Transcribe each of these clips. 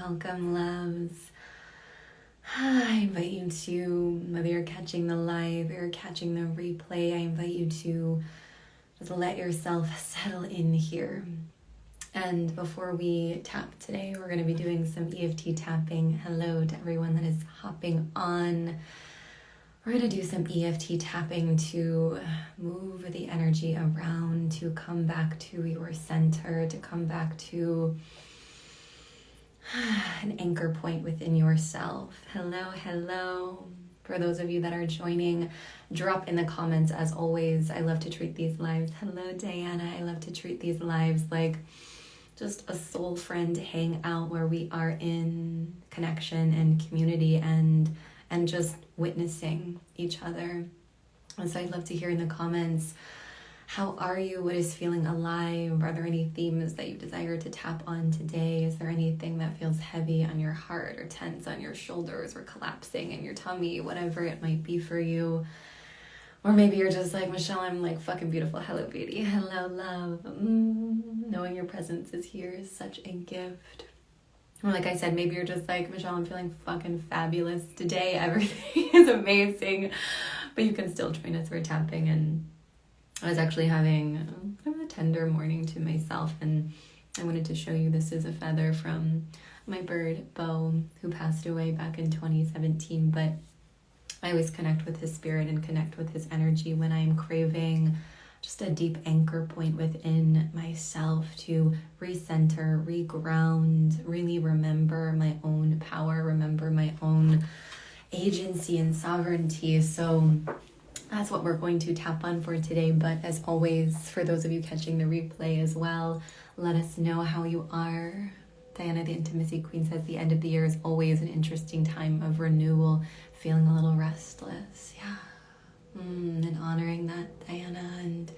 Welcome, loves. I invite you to, whether you're catching the live or catching the replay, I invite you to just let yourself settle in here. And before we tap today, we're going to be doing some EFT tapping. Hello to everyone that is hopping on. We're going to do some EFT tapping to move the energy around, to come back to your center, to come back to an anchor point within yourself. Hello. For those of you that are joining, drop in the comments as always. I love to treat these lives. Hello, Diana. I love to treat these lives like just a soul friend hangout where we are in connection and community and just witnessing each other. And so I'd love to hear in the comments, how are you? What is feeling alive? Are there any themes that you desire to tap on today? Is there anything that feels heavy on your heart or tense on your shoulders or collapsing in your tummy, whatever it might be for you? Or maybe you're just like, Michelle, I'm like fucking beautiful. Hello, beauty. Hello, love. Knowing your presence is here is such a gift. Or like I said, maybe you're just like, Michelle, I'm feeling fucking fabulous today. Everything is amazing. But you can still join us for tapping. And I was actually having kind of a tender morning to myself, and I wanted to show you, this is a feather from my bird, Bo, who passed away back in 2017, but I always connect with his spirit and connect with his energy when I am craving just a deep anchor point within myself to recenter, reground, really remember my own power, remember my own agency and sovereignty. So that's what we're going to tap on for today. But as always, for those of you catching the replay as well, let us know how you are. Diana, the Intimacy Queen, says the end of the year is always an interesting time of renewal, feeling a little restless. Yeah. And honoring that, Diana. And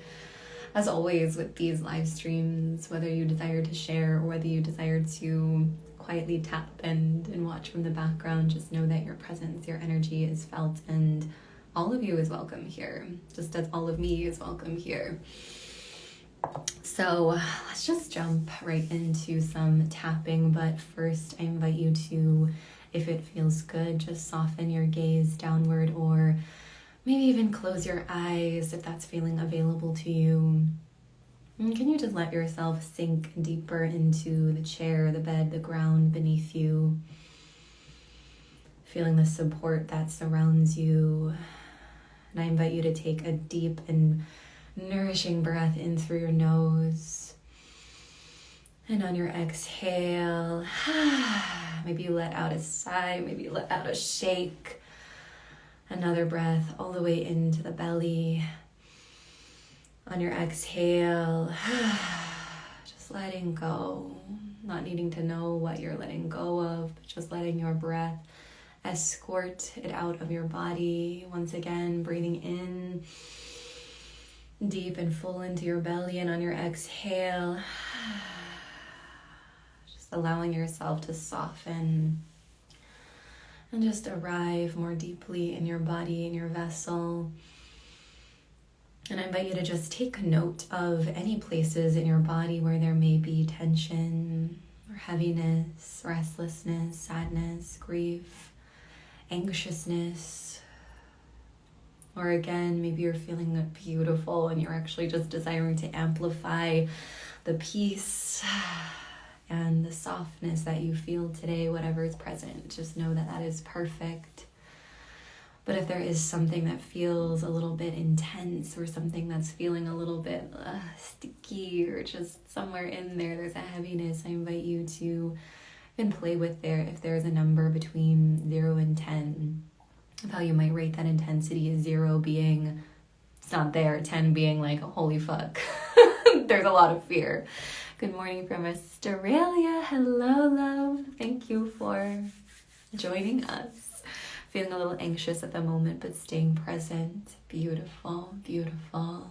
as always with these live streams, whether you desire to share or whether you desire to quietly tap and watch from the background, just know that your presence, your energy is felt, and all of you is welcome here, just as all of me is welcome here. So let's just jump right into some tapping. But first, I invite you to, if it feels good, just soften your gaze downward, or maybe even close your eyes if that's feeling available to you. And can you just let yourself sink deeper into the chair, the bed, the ground beneath you, feeling the support that surrounds you. And I invite you to take a deep and nourishing breath in through your nose. And on your exhale, maybe you let out a sigh, maybe you let out a shake. Another breath all the way into the belly. On your exhale, just letting go, not needing to know what you're letting go of, but just letting your breath escort it out of your body. Once again, breathing in deep and full into your belly, and on your exhale, just allowing yourself to soften and just arrive more deeply in your body, in your vessel. And I invite you to just take note of any places in your body where there may be tension or heaviness, restlessness, sadness, grief, anxiousness. Or again, maybe you're feeling beautiful and you're actually just desiring to amplify the peace and the softness that you feel today. Whatever is present, just know that that is perfect. But if there is something that feels a little bit intense, or something that's feeling a little bit sticky, or just somewhere in there, there's a heaviness, I invite you to even play with there. If there's a number between 0 and 10, of how you might rate that intensity, is 0 being it's not there, 10 being like, holy fuck, there's a lot of fear. Good morning from Australia. Hello, love. Thank you for joining us. Feeling a little anxious at the moment, but staying present. Beautiful, beautiful.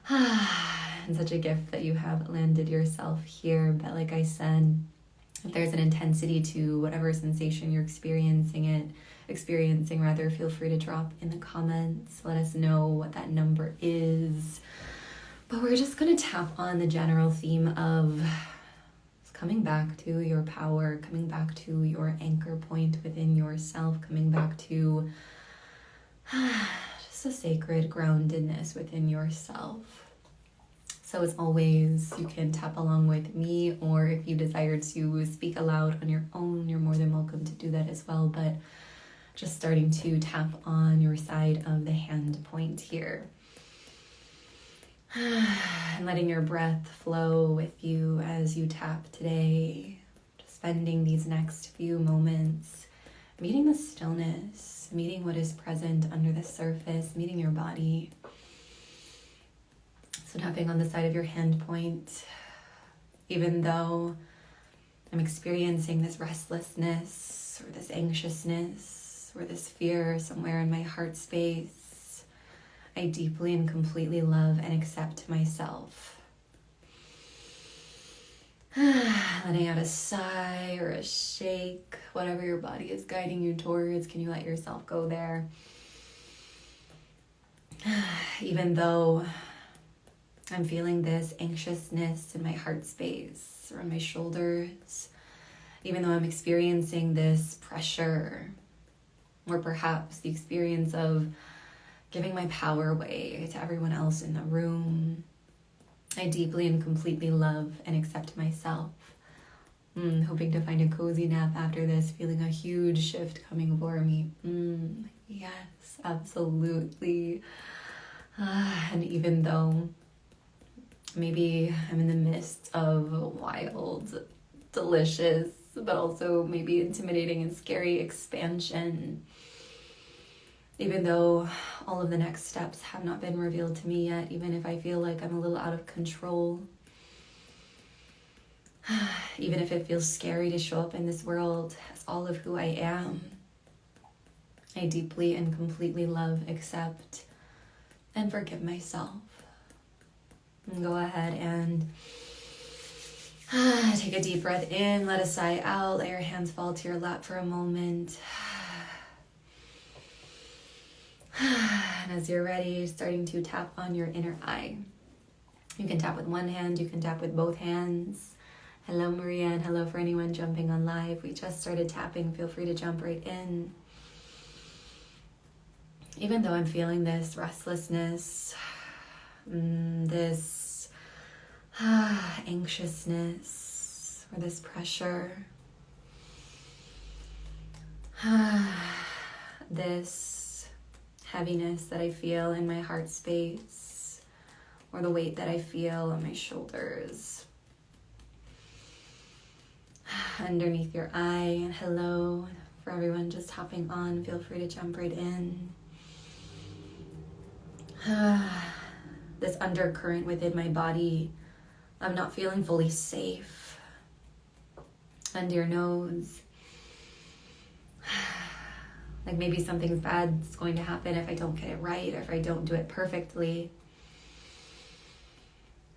And such a gift that you have landed yourself here. But like I said, if there's an intensity to whatever sensation you're experiencing, feel free to drop in the comments. Let us know what that number is. But we're just going to tap on the general theme of coming back to your power, coming back to your anchor point within yourself, coming back to just a sacred groundedness within yourself. So as always, you can tap along with me, or if you desire to speak aloud on your own, you're more than welcome to do that as well. But just starting to tap on your side of the hand point here. And letting your breath flow with you as you tap today. Just spending these next few moments meeting the stillness, meeting what is present under the surface, meeting your body. So tapping on the side of your hand point, even though I'm experiencing this restlessness or this anxiousness or this fear somewhere in my heart space, I deeply and completely love and accept myself. Letting out a sigh or a shake, whatever your body is guiding you towards, can you let yourself go there? Even though I'm feeling this anxiousness in my heart space or in my shoulders, even though I'm experiencing this pressure, or perhaps the experience of giving my power away to everyone else in the room, I deeply and completely love and accept myself. Hoping to find a cozy nap after this, feeling a huge shift coming for me. Yes, absolutely. And even though maybe I'm in the midst of wild, delicious, but also maybe intimidating and scary expansion, even though all of the next steps have not been revealed to me yet, even if I feel like I'm a little out of control, even if it feels scary to show up in this world as all of who I am, I deeply and completely love, accept, and forgive myself. And go ahead and take a deep breath in, let a sigh out, let your hands fall to your lap for a moment. And as you're ready, starting to tap on your inner eye. You can tap with one hand, you can tap with both hands. Hello, Maria, and hello for anyone jumping on live. We just started tapping. Feel free to jump right in. Even though I'm feeling this restlessness, this anxiousness, or this pressure, this heaviness that I feel in my heart space, or the weight that I feel on my shoulders, underneath your eye. And hello for everyone just hopping on, feel free to jump right in. This undercurrent within my body, I'm not feeling fully safe. Under your nose, like maybe something bad's going to happen if I don't get it right, or if I don't do it perfectly.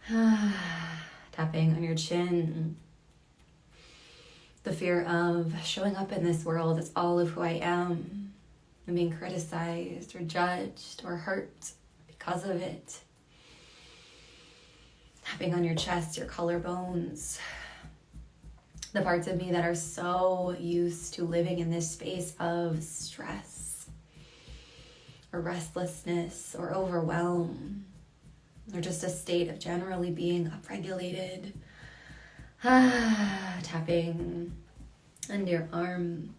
Tapping on your chin. The fear of showing up in this world as all of who I am and being criticized or judged or hurt because of it. Tapping on your chest, your collarbones. The parts of me that are so used to living in this space of stress or restlessness or overwhelm, or just a state of generally being upregulated. Tapping under your arm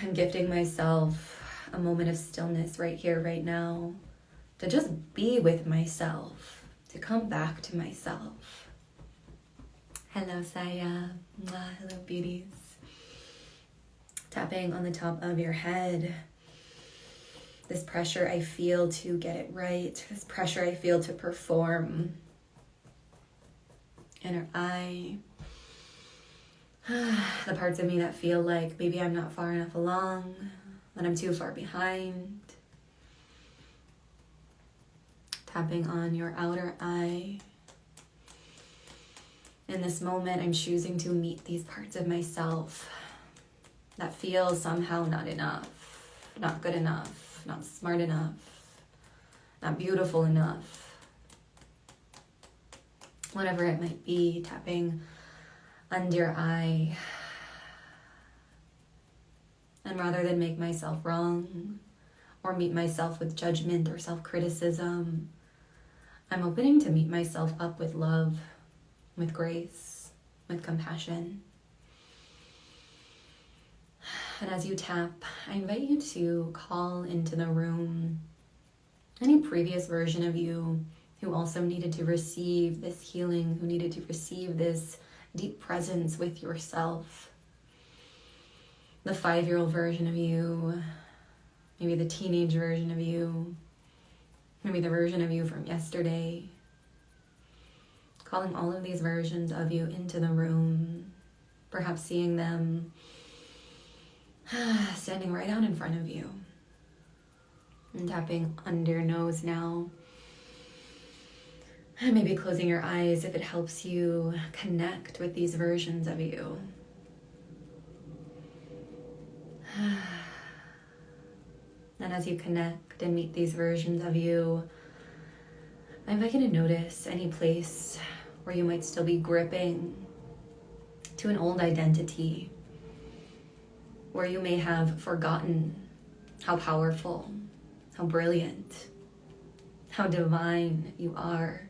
and gifting myself a moment of stillness right here, right now, to just be with myself, to come back to myself. Hello, Saya. Hello, beauties. Tapping on the top of your head. This pressure I feel to get it right. This pressure I feel to perform. Inner eye. The parts of me that feel like maybe I'm not far enough along, that I'm too far behind. Tapping on your outer eye. In this moment, I'm choosing to meet these parts of myself that feel somehow not enough, not good enough, not smart enough, not beautiful enough. whatever it might be, tapping under your eye. And rather than make myself wrong or meet myself with judgment or self-criticism, I'm opening to meet myself up with love, with grace, with compassion. And as you tap, I invite you to call into the room any previous version of you who also needed to receive this healing, who needed to receive this deep presence with yourself. The 5-year-old version of you, maybe the teenage version of you, maybe the version of you from yesterday. Calling all of these versions of you into the room, perhaps seeing them standing right out in front of you. And tapping under your nose now. And maybe closing your eyes if it helps you connect with these versions of you. And as you connect and meet these versions of you, I invite you to notice any place where you might still be gripping to an old identity, where you may have forgotten how powerful, how brilliant, how divine you are.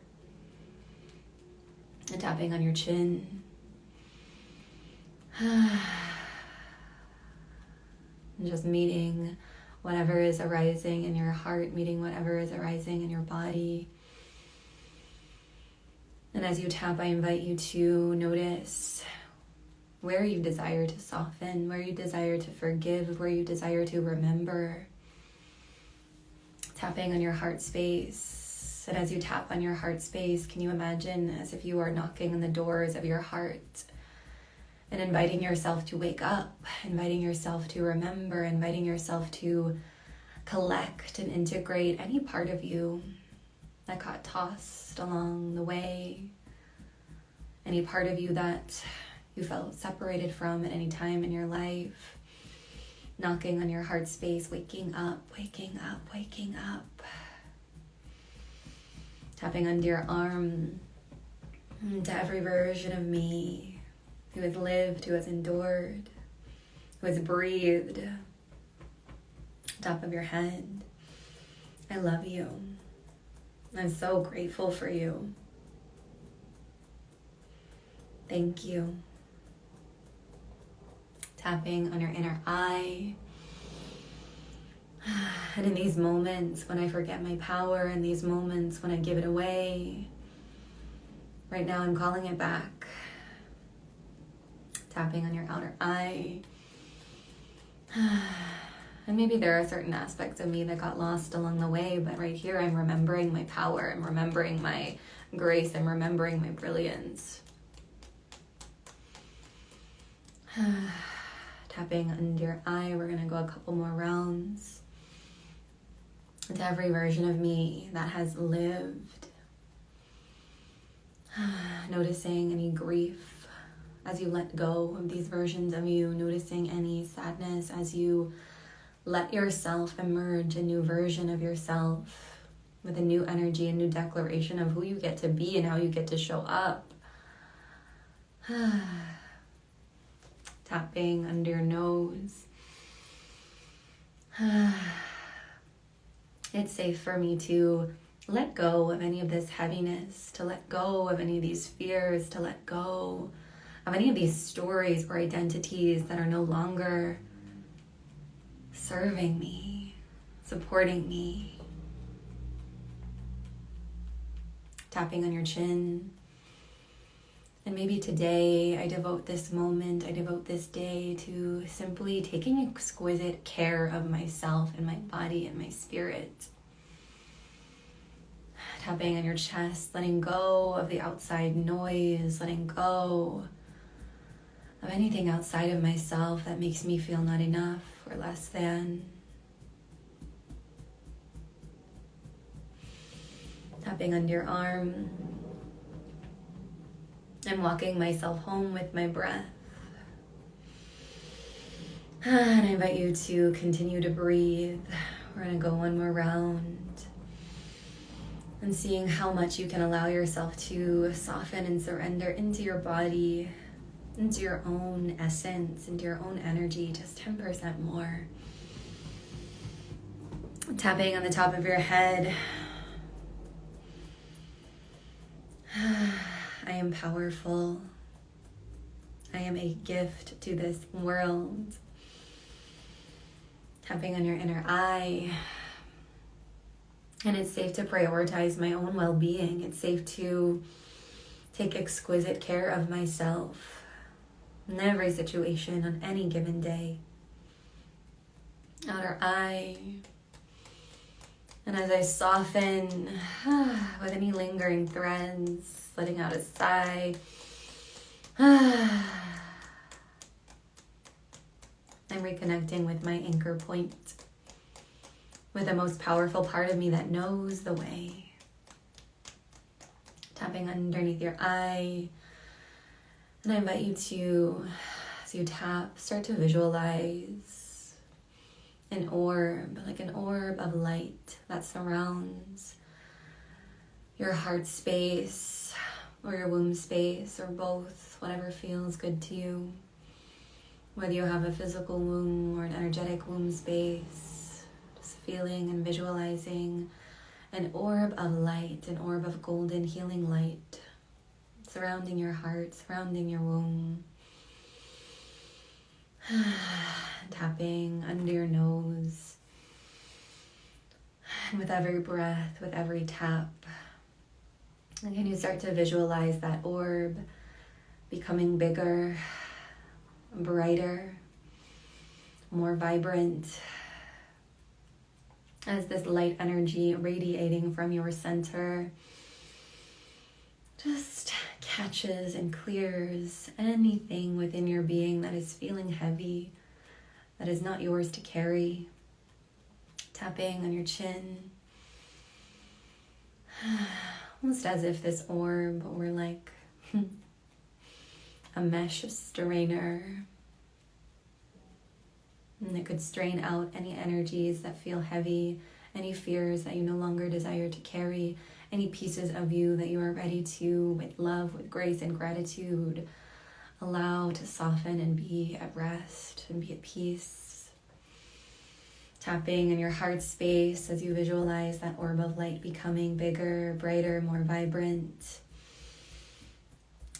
And tapping on your chin. And just meeting whatever is arising in your heart, meeting whatever is arising in your body. And as you tap, I invite you to notice where you desire to soften, where you desire to forgive, where you desire to remember. Tapping on your heart space. And as you tap on your heart space, can you imagine as if you are knocking on the doors of your heart and inviting yourself to wake up, inviting yourself to remember, inviting yourself to collect and integrate any part of you that got tossed along the way, any part of you that you felt separated from at any time in your life. Knocking on your heart space, waking up, waking up, waking up. Tapping under your arm to every version of me who has lived, who has endured, who has breathed. Top of your head. I love you. I'm so grateful for you. Thank you. Tapping on your inner eye. And in these moments when I forget my power, in these moments when I give it away, right now I'm calling it back. Tapping on your outer eye. And maybe there are certain aspects of me that got lost along the way, but right here I'm remembering my power, I'm remembering my grace, I'm remembering my brilliance. Tapping under your eye, we're gonna go a couple more rounds. To every version of me that has lived. Noticing any grief as you let go of these versions of you, noticing any sadness as you let yourself emerge, a new version of yourself with a new energy, a new declaration of who you get to be and how you get to show up. Tapping under your nose. It's safe for me to let go of any of this heaviness, to let go of any of these fears, to let go of any of these stories or identities that are no longer serving me, supporting me. Tapping on your chin. And maybe today I devote this moment, I devote this day to simply taking exquisite care of myself and my body and my spirit. Tapping on your chest, letting go of the outside noise, letting go of anything outside of myself that makes me feel not enough or less than. Tapping under your arm. I'm walking myself home with my breath. And I invite you to continue to breathe. We're gonna go one more round. And seeing how much you can allow yourself to soften and surrender into your body, into your own essence, into your own energy, just 10% more. Tapping on the top of your head. I am powerful. I am a gift to this world. Tapping on your inner eye. And it's safe to prioritize my own well-being. It's safe to take exquisite care of myself in every situation on any given day. Outer eye. And as I soften with any lingering threads, letting out a sigh, I'm reconnecting with my anchor point, with the most powerful part of me that knows the way. Tapping underneath your eye. And I invite you to, as you tap, start to visualize an orb, like an orb of light that surrounds your heart space or your womb space or both, whatever feels good to you. Whether you have a physical womb or an energetic womb space, just feeling and visualizing an orb of light, an orb of golden healing light surrounding your heart, surrounding your womb. Tapping under your nose. And with every breath, with every tap, and can you start to visualize that orb becoming bigger, brighter, more vibrant, as this light energy radiating from your center just catches and clears anything within your being that is feeling heavy, that is not yours to carry. Tapping on your chin, almost as if this orb were like a mesh strainer, and it could strain out any energies that feel heavy, any fears that you no longer desire to carry, any pieces of you that you are ready to, with love, with grace and gratitude, allow to soften and be at rest and be at peace. Tapping in your heart space as you visualize that orb of light becoming bigger, brighter, more vibrant.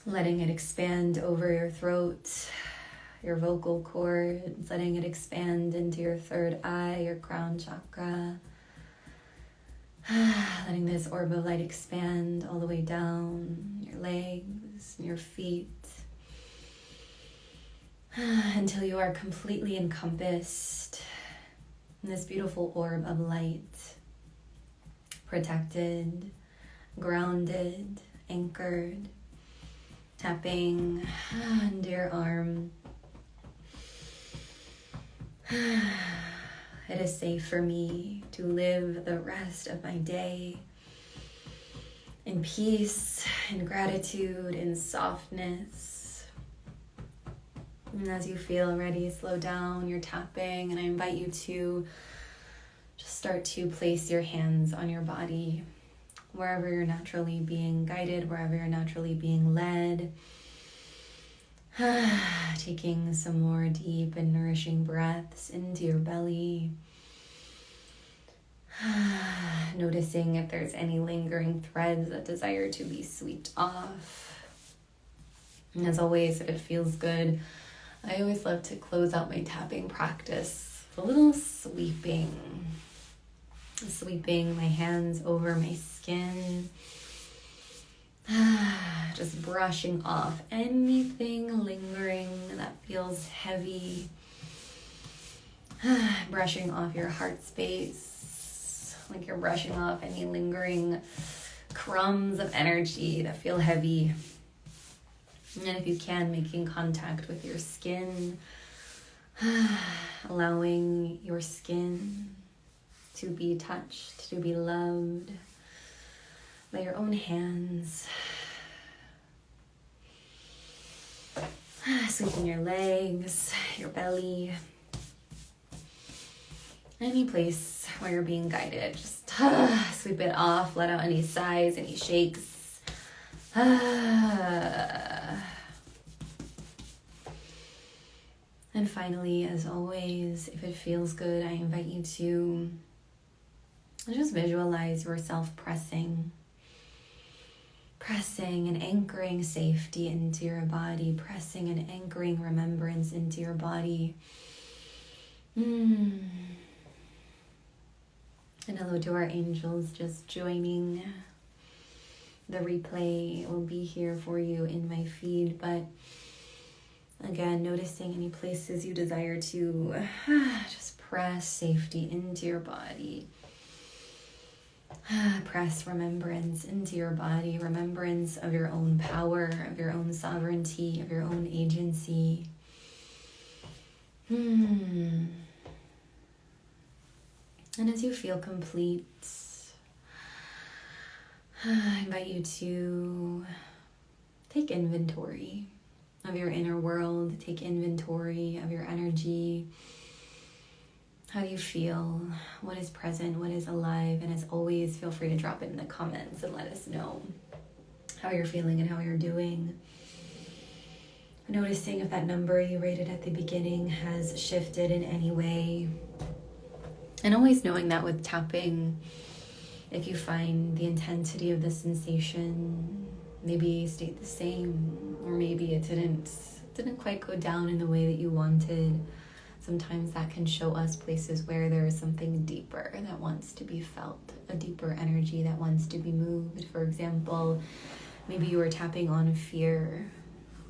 Letting it expand over your throat, your vocal cords, letting it expand into your third eye, your crown chakra. Letting this orb of light expand all the way down your legs, your feet, until you are completely encompassed in this beautiful orb of light, protected, grounded, anchored. Tapping under your arm. It is safe for me to live the rest of my day in peace, in gratitude, in softness. And as you feel ready, slow down your tapping, and I invite you to just start to place your hands on your body, wherever you're naturally being guided, wherever you're naturally being led. Taking some more deep and nourishing breaths into your belly. Noticing if there's any lingering threads that desire to be swept off. And as always, if it feels good, I always love to close out my tapping practice with a little sweeping. Sweeping my hands over my skin. Just brushing off anything lingering that feels heavy. Brushing off your heart space, like you're brushing off any lingering crumbs of energy that feel heavy. And if you can, making contact with your skin, allowing your skin to be touched, to be loved by your own hands. Sweeping your legs, your belly, any place where you're being guided. Just Sweep it off. Let out any sighs, any shakes. And finally, as always, if it feels good, I invite you to just visualize yourself pressing and anchoring safety into your body, pressing and anchoring remembrance into your body. And hello to our angels just joining. The replay will be here for you in my feed, but again, noticing any places you desire to just press safety into your body. Press remembrance into your body, remembrance of your own power, of your own sovereignty, of your own agency. And as you feel complete, I invite you to take inventory of your inner world, take inventory of your energy. How do you feel? What is present? What is alive? And as always, feel free to drop it in the comments and let us know how you're feeling and how you're doing. Noticing if that number you rated at the beginning has shifted in any way. And always knowing that with tapping, if you find the intensity of the sensation maybe stayed the same, or maybe it didn't quite go down in the way that you wanted. Sometimes that can show us places where there is something deeper that wants to be felt, a deeper energy that wants to be moved. For example, maybe you were tapping on fear,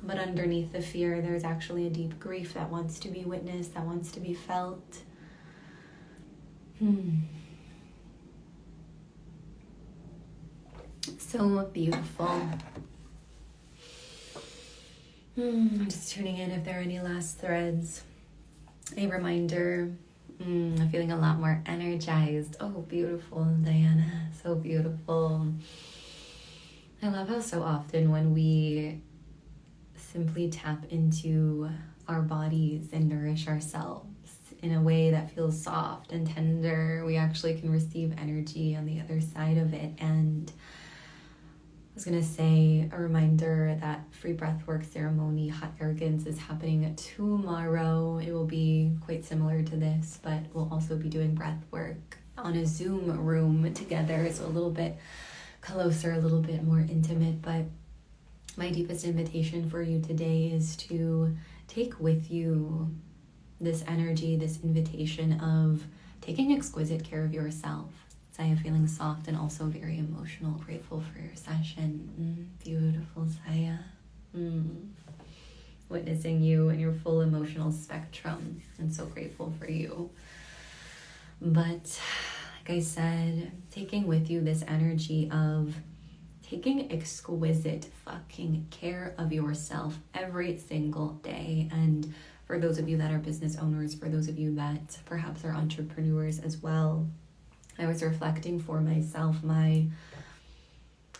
but underneath the fear, there's actually a deep grief that wants to be witnessed, that wants to be felt. So beautiful. Just tuning in if there are any last threads. A reminder, I'm feeling a lot more energized. Oh, beautiful, Diana. So beautiful. I love how so often when we simply tap into our bodies and nourish ourselves in a way that feels soft and tender, we actually can receive energy on the other side of it. And I was going to say a reminder that free breathwork ceremony, Hot Air Guns, is happening tomorrow. It will be quite similar to this, but we'll also be doing breathwork on a Zoom room together. So a little bit closer, a little bit more intimate. But my deepest invitation for you today is to take with you this energy, this invitation of taking exquisite care of yourself. Saya feeling soft and also very emotional, grateful for your session. Beautiful, Saya. Witnessing you and your full emotional spectrum, and so grateful for you. But like I said, taking with you this energy of taking exquisite fucking care of yourself every single day. And for those of you that are business owners, for those of you that perhaps are entrepreneurs as well, I was reflecting for myself, my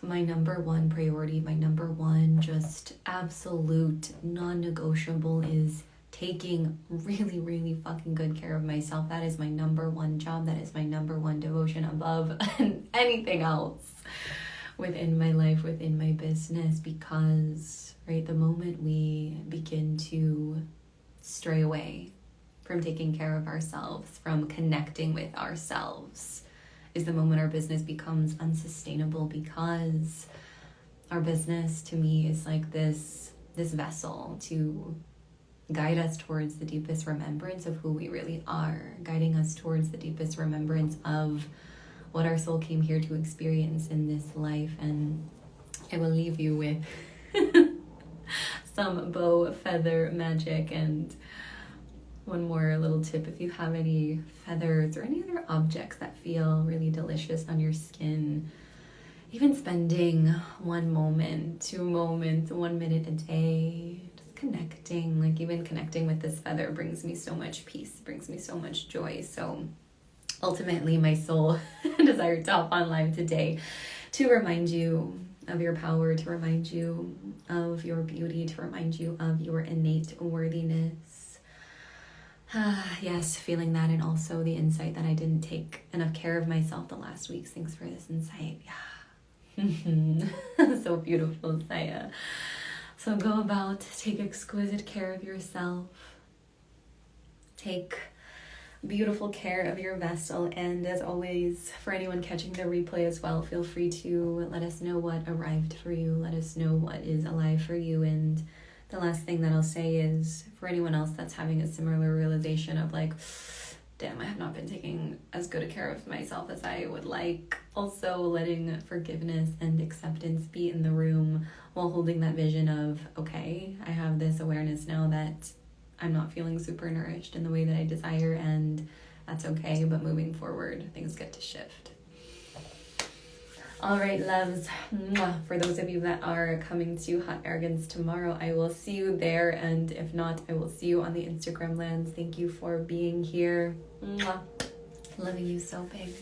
number one priority, my number one just absolute non-negotiable is taking really, really fucking good care of myself. That is my number one job. That is my number one devotion above anything else within my life, within my business, because, right, the moment we begin to stray away from taking care of ourselves, from connecting with ourselves, is the moment our business becomes unsustainable, because our business to me is like this vessel to guide us towards the deepest remembrance of who we really are, guiding us towards the deepest remembrance of what our soul came here to experience in this life. And I will leave you with some bow feather magic and one more little tip. If you have any feathers or any other objects that feel really delicious on your skin, even spending 1 moment, 2 moments, 1 minute a day, just connecting, like even connecting with this feather brings me so much peace, brings me so much joy. So ultimately my soul desired to hop on live today to remind you of your power, to remind you of your beauty, to remind you of your innate worthiness. Yes, feeling that, and also the insight that I didn't take enough care of myself the last weeks. Thanks for this insight. Yeah. So beautiful, Saya. So go about, take exquisite care of yourself. Take beautiful care of your vessel. And as always, for anyone catching the replay as well, feel free to let us know what arrived for you. Let us know what is alive for you. And the last thing that I'll say is, for anyone else that's having a similar realization of like, damn, I have not been taking as good a care of myself as I would like. Also letting forgiveness and acceptance be in the room while holding that vision of, okay, I have this awareness now that I'm not feeling super nourished in the way that I desire, and that's okay, but moving forward, things get to shift. All right, loves. For those of you that are coming to Hot Arrogance tomorrow, I will see you there. And if not, I will see you on the Instagram lands. Thank you for being here. Loving you so big.